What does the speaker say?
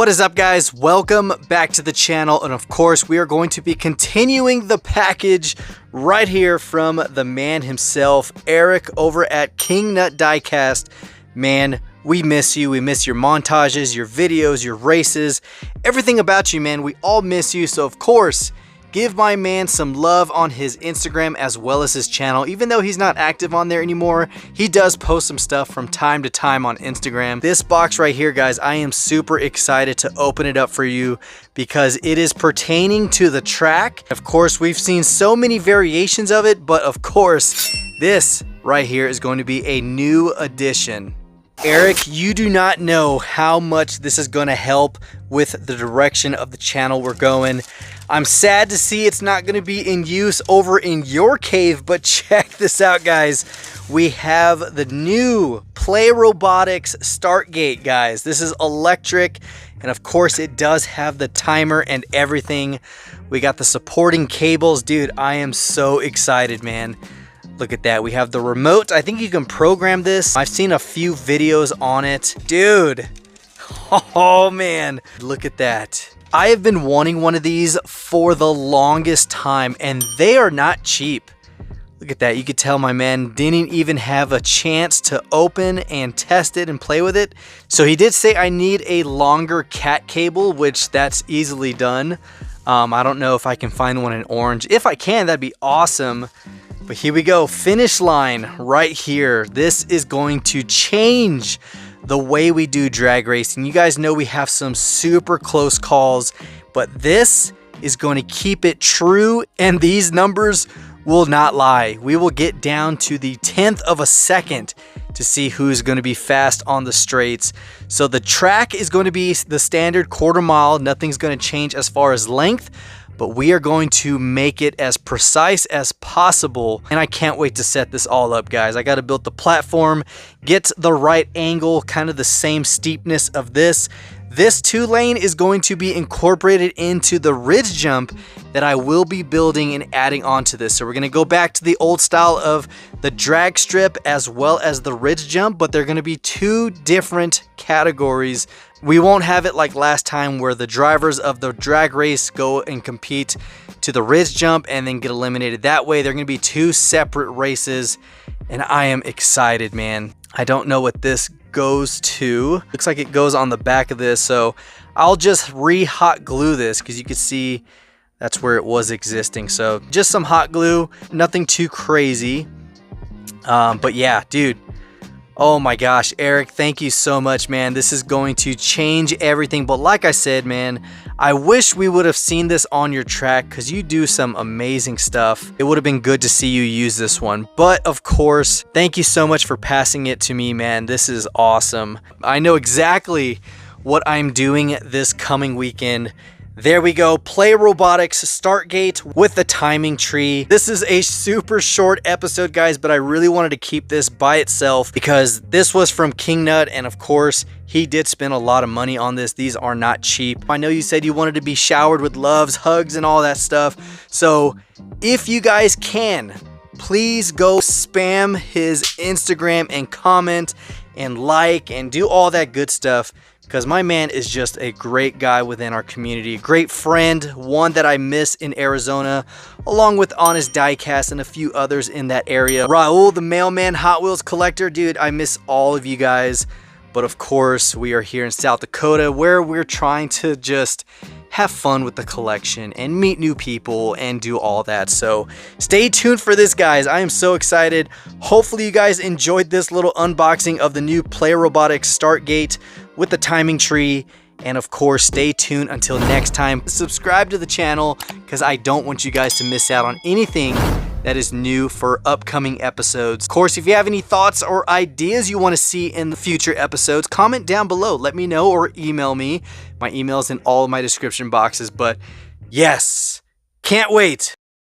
What is up, guys? Welcome back to the channel, and of course we are going to be continuing the package right here from the man himself, Eric, over at King Nut DIECAST. Man, we miss you. We miss your montages, your videos, your races, everything about you, man. We all miss you. So of course, give my man some love on his Instagram as well as his channel. Even though he's not active on there anymore, he does post some stuff from time to time on Instagram. This box right here, guys, I am super excited to open it up for you because it is pertaining to the track. Of course, we've seen so many variations of it, but of course, this right here is going to be a new addition. Eric, you do not know how much this is going to help with the direction of the channel we're going. I'm sad to see it's not going to be in use over in your cave, but check this out, guys. We have the new Play Robotics start gate, guys. This is electric, and of course it does have the timer and everything. We got the supporting cables. Dude, I am so excited, man. Look at that. We have the remote. I think you can program this. I've seen a few videos on it. Dude. Oh, man. Look at that. I have been wanting one of these for the longest time, and they are not cheap. Look at that. You could tell my man didn't even have a chance to open and test it and play with it. So he did say I need a longer cat cable, which that's easily done. I don't know if I can find one in orange. If I can, that'd be awesome. But here we go, finish line right here. This is going to change the way we do drag racing. You guys know we have some super close calls, but this is going to keep it true, and these numbers will not lie. We will get down to the 10th of a second to see who's going to be fast on the straights. So the track is going to be the standard quarter mile. Nothing's going to change as far as length, but we are going to make it as precise as possible. And I can't wait to set this all up, guys. I got to build the platform, get the right angle, kind of the same steepness of this. This 2-lane is going to be incorporated into the ridge jump that I will be building and adding onto this. So we're going to go back to the old style of the drag strip as well as the ridge jump, but they're going to be two different categories. We won't have it like last time where the drivers of the drag race go and compete to the ridge jump and then get eliminated that way. They're going to be two separate races, and I am excited, man. I don't know what this goes to. Looks like it goes on the back of this, so I'll just re-hot glue this because you can see that's where it was existing. So just some hot glue, nothing too crazy. But yeah, dude. Oh my gosh, Eric, thank you so much, man. This is going to change everything. But like I said, man, I wish we would have seen this on your track because you do some amazing stuff. It would have been good to see you use this one. But of course, thank you so much for passing it to me, man. This is awesome. I know exactly what I'm doing this coming weekend. There we go, Play Robotics start gate with the timing tree. This is a super short episode, guys, but I really wanted to keep this by itself because this was from King Nut, and of course, he did spend a lot of money on this. These are not cheap. I know you said you wanted to be showered with loves, hugs, and all that stuff. So if you guys can, please go spam his Instagram and comment and like and do all that good stuff, because my man is just a great guy within our community, a great friend, one that I miss in Arizona, along with Honest Diecast and a few others in that area. Raul, the mailman Hot Wheels collector, dude, I miss all of you guys. But of course, we are here in South Dakota where we're trying to just have fun with the collection and meet new people and do all that. So stay tuned for this, guys. I am so excited. Hopefully you guys enjoyed this little unboxing of the new Play Robotics start gate with the timing tree. And of course, stay tuned until next time. Subscribe to the channel because I don't want you guys to miss out on anything that is new for upcoming episodes. Of course, if you have any thoughts or ideas you want to see in the future episodes, comment down below. Let me know or email me. My email is in all of my description boxes. But yes, can't wait.